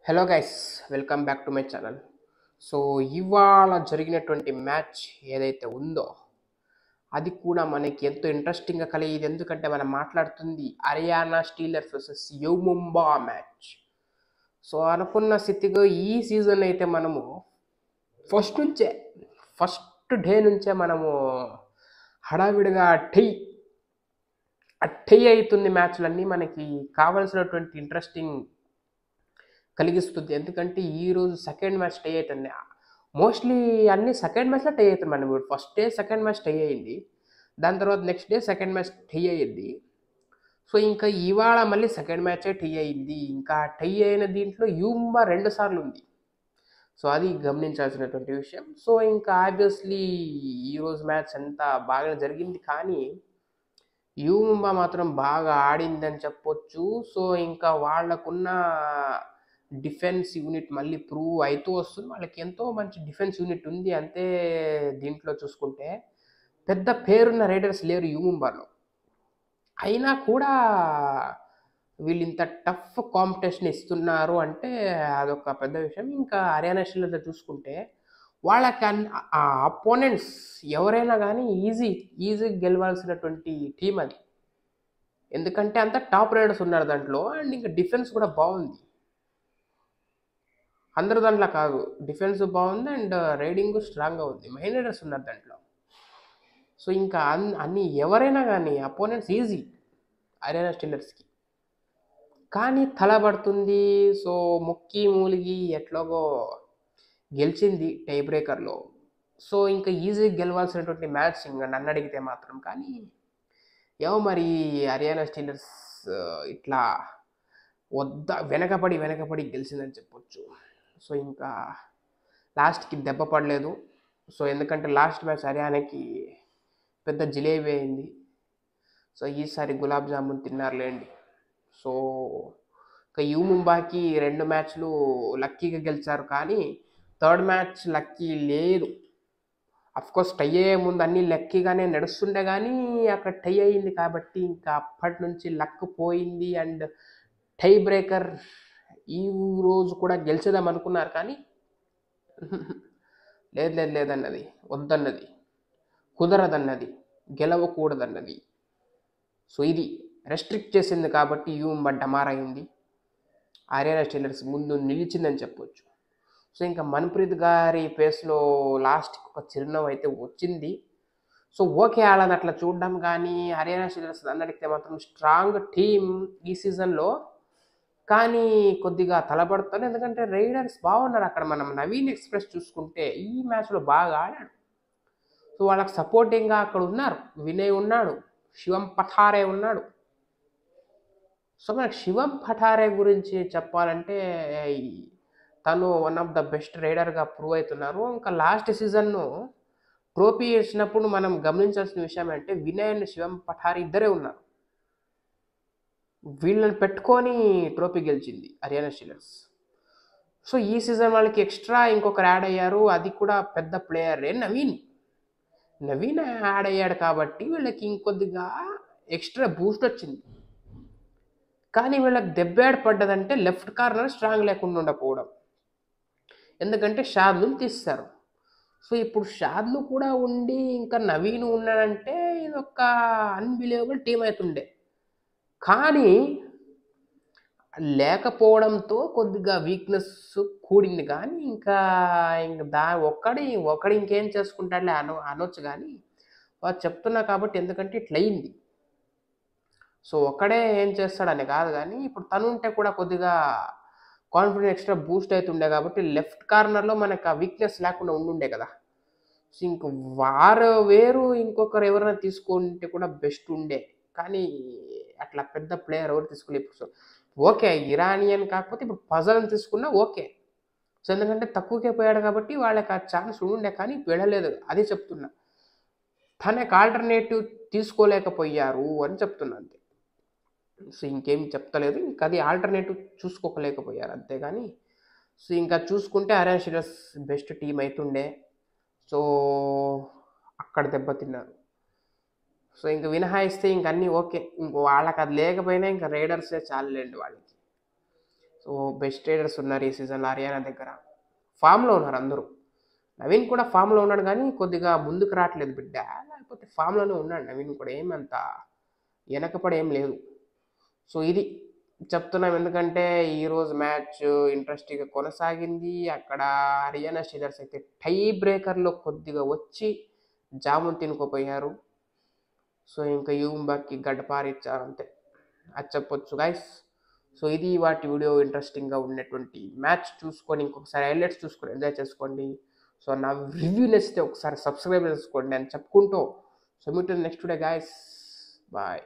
Hello guys, welcome back to my channel. So ఇవాళ జరిగినటువంటి match ఏదైతే ఉందో అది కూడా మనకి ఎంతో ఇంట్రెస్టింగ్గా కలిగేది. ఎందుకంటే మనం మాట్లాడుతుంది Haryana Steelers versus you Mumba match. So అనుకున్న స్థితిలో ఈ సీజన్ అయితే మనము ఫస్ట్ నుంచే ఫస్ట్ డే నుంచే మనము హడావిడిగా అట్టై అవుతుంది. మ్యాచ్లన్నీ మనకి కావాల్సినటువంటి ఇంట్రెస్టింగ్ కలిగిస్తుంది. ఎందుకంటే ఈరోజు సెకండ్ మ్యాచ్ టై అవుతుంది. మోస్ట్లీ అన్ని సెకండ్ మ్యాచ్లో టై అవుతుంది. మనం ఇప్పుడు first day second match tie అయ్యింది, దాని తర్వాత next day second match tie అయ్యింది. సో ఇంకా ఇవాళ మళ్ళీ సెకండ్ మ్యాచే టై అయింది. ఇంకా టై అయిన దీంట్లో యూంబా 2 సార్లు ఉంది. సో అది గమనించాల్సినటువంటి విషయం. సో ఇంకా ఆబ్వియస్లీ ఈరోజు మ్యాచ్ అంతా బాగా జరిగింది, కానీ యూంబా మాత్రం బాగా ఆడిందని చెప్పొచ్చు. సో ఇంకా వాళ్ళకున్న డిఫెన్స్ యూనిట్ మళ్ళీ ప్రూవ్ అవుతూ వస్తుంది. వాళ్ళకి ఎంతో మంచి డిఫెన్స్ యూనిట్ ఉంది. అంతే దీంట్లో చూసుకుంటే పెద్ద పేరున్న రైడర్స్ లేరు యూముంబాలో. అయినా కూడా వీళ్ళు ఇంత టఫ్ కాంపిటీషన్ ఇస్తున్నారు అంటే అదొక పెద్ద విషయం. ఇంకా హర్యానా స్టీలర్స్ చూసుకుంటే వాళ్ళకి ఆ అపోనెంట్స్ ఎవరైనా కానీ ఈజీ గెలవాల్సినటువంటి టీం అది. ఎందుకంటే అంత టాప్ రైడర్స్ ఉన్నారు దాంట్లో, అండ్ ఇంకా డిఫెన్స్ కూడా బాగుంది. అందరు దాంట్లో కాదు, డిఫెన్స్ బాగుంది అండ్ రైడింగ్ స్ట్రాంగ్గా ఉంది. మెయిన్ రైడర్స్ ఉన్నారు దాంట్లో. సో ఇంకా అన్ని ఎవరైనా కానీ అపోనెంట్స్ ఈజీ హర్యానా స్టీలర్స్కి. కానీ తలబడుతుంది. సో మొక్కి మూలిగి ఎట్లాగో గెలిచింది టై బ్రేకర్లో. సో ఇంకా ఈజీ గెలవాల్సినటువంటి మ్యాచ్ ఇంకా నన్ను అడిగితే మాత్రం. కానీ ఏమో మరి హర్యానా స్టీలర్స్ ఇట్లా వెనకపడి గెలిచిందని చెప్పొచ్చు. సో ఇంకా లాస్ట్కి దెబ్బ పడలేదు. సో ఎందుకంటే లాస్ట్ మ్యాచ్ హర్యానాకి పెద్ద జిలేబీ అయింది. సో ఈసారి గులాబ్ జామున్ తిన్నారులేండి. సో ఇంకా యూ ముంబాకి 2 మ్యాచ్లు లక్కీగా గెలిచారు, కానీ థర్డ్ మ్యాచ్ లక్కీ లేదు. అఫ్కోర్స్ టై అయ్యే ముందు అన్నీ లక్కీగానే నడుస్తుండే, కానీ అక్కడ టై అయ్యింది కాబట్టి ఇంకా అప్పటి నుంచి లక్ పోయింది. అండ్ టై బ్రేకర్ ఈ రోజు కూడా గెలిచేదాం అనుకున్నారు, కానీ లేదన్నది, వద్దన్నది, కుదరదన్నది, గెలవకూడదన్నది. సో ఇది రెస్ట్రిక్ట్ చేసింది కాబట్టి యూంబా డమారైంది. హర్యానా స్టీలర్స్ ముందు నిలిచిందని చెప్పొచ్చు. సో ఇంకా మన్ప్రీత్ గారి ఫేస్లో లాస్ట్కి ఒక చిరునవ్వు అయితే వచ్చింది. సో ఓకే, వాళ్ళని అట్లా చూడడం. కానీ హర్యానా స్టీలర్స్ అడిగితే మాత్రం స్ట్రాంగ్ టీం ఈ సీజన్లో, కానీ కొద్దిగా తలపడుతుంది. ఎందుకంటే రైడర్స్ బాగున్నారు అక్కడ. మనం నవీన్ ఎక్స్ప్రెస్ చూసుకుంటే ఈ మ్యాచ్లో బాగా ఆడాడు. సో వాళ్ళకి సపోర్టింగ్గా అక్కడ ఉన్నారు. వినయ్ ఉన్నాడు, శివం పఠారే ఉన్నాడు. సో మనకు శివం పఠారే గురించి చెప్పాలంటే తను వన్ ఆఫ్ ద బెస్ట్ రైడర్గా ప్రూవ్ అవుతున్నారు. ఇంకా లాస్ట్ సీజన్ను ట్రోఫీ ఇచ్చినప్పుడు మనం గమనించాల్సిన విషయం అంటే వినయ్ అండ్ శివం పఠారి ఇద్దరే ఉన్నారు. వీళ్ళని పెట్టుకొని ట్రోఫీ గెలిచింది హర్యానా స్టీలర్స్. సో ఈ సీజన్ వాళ్ళకి ఎక్స్ట్రా ఇంకొకరు యాడ్ అయ్యారు. అది కూడా పెద్ద ప్లేయరే, నవీన్ యాడ్ అయ్యాడు కాబట్టి వీళ్ళకి ఇంకొద్దిగా ఎక్స్ట్రా బూస్ట్ వచ్చింది. కానీ వీళ్ళకి దెబ్బేడు పడ్డదంటే లెఫ్ట్ కార్నర్ స్ట్రాంగ్ లేకుండా ఉండకపోవడం. ఎందుకంటే షాద్లుని తీస్తారు. సో ఇప్పుడు షాద్లు కూడా ఉండి ఇంకా నవీన్ ఉన్నాడంటే ఇది ఒక అన్బిలీవబుల్ టీం అవుతుండే. కానీ లేకపోవడంతో కొద్దిగా వీక్నెస్ కూడింది. కానీ ఇంకా ఒకడి ఇంకేం చేసుకుంటాడులే అనొచ్చు. కానీ వాడు చెప్తున్నా కాబట్టి, ఎందుకంటే ఇట్లా అయింది. సో ఒక్కడే ఏం చేస్తాడని కాదు, కానీ ఇప్పుడు తను ఉంటే కూడా కొద్దిగా కాన్ఫిడెన్స్ ఎక్స్ట్రా బూస్ట్ అవుతుండే కాబట్టి లెఫ్ట్ కార్నర్లో మనకు ఆ వీక్నెస్ లేకుండా ఉండుండే కదా. సో ఇంక వారు వేరు ఇంకొకరు ఎవరైనా తీసుకుంటే కూడా బెస్ట్ ఉండే. కానీ అట్లా పెద్ద ప్లేయర్ ఎవరు తీసుకుని ఇప్పుడు. సో ఓకే, ఇరానియన్ కాకపోతే ఇప్పుడు పజల్ని తీసుకున్నా ఓకే. సో ఎందుకంటే తక్కువకే పోయాడు కాబట్టి వాళ్ళకి ఆ ఛాన్స్ ఉండే, కానీ వెళ్ళలేదు. అదే చెప్తున్నా, తనకు ఆల్టర్నేటివ్ తీసుకోలేకపోయారు అని చెప్తున్నా అంతే. సో ఇంకేం చెప్తలేదు. ఇంకా అది ఆల్టర్నేటివ్ చూసుకోలేకపోయారు అంతేగాని. సో ఇంకా చూసుకుంటే హర్యానా స్టీలర్స్ బెస్ట్ టీం అవుతుండే. సో అక్కడ దెబ్బతిన్నారు. సో ఇంక వినహాయిస్తే ఇంక అన్నీ ఓకే. ఇంక వాళ్ళకి అది లేకపోయినా ఇంకా రైడర్సే చాలులేండి వాళ్ళకి. సో సో బెస్ట్ ట్రేడర్స్ ఉన్నారు ఈ సీజన్లో హర్యానా దగ్గర. ఫామ్లో ఉన్నారు అందరూ. నవీన్ కూడా ఫామ్లో ఉన్నాడు కానీ కొద్దిగా ముందుకు రావట్లేదు బిడ్డ. లేకపోతే ఫామ్లోనే ఉన్నాడు నవీన్ కూడా, ఏమంత వెనకపడి ఏం లేదు. సో ఇది చెప్తున్నాం ఎందుకంటే ఈరోజు మ్యాచ్ ఇంట్రెస్టింగ్గా కొనసాగింది. అక్కడ హర్యానా స్టీలర్స్ అయితే టై బ్రేకర్లో కొద్దిగా వచ్చి జామున్ తినుకోపోయారు. సో ఇంకా యూంబాకి గడ్డపారిచ్చారు అంతే, అది చెప్పొచ్చు గైస్. సో ఇది వాటి వీడియో. ఇంట్రెస్టింగ్గా ఉన్నటువంటి మ్యాచ్ చూసుకొని ఇంకొకసారి హైలైట్స్ చూసుకొని ఎంజాయ్ చేసుకోండి. సో నా రివ్యూ నచ్చితే ఒకసారి సబ్స్క్రైబ్ చేసుకోండి అని చెప్పుకుంటూ, so meet next day guys, bye.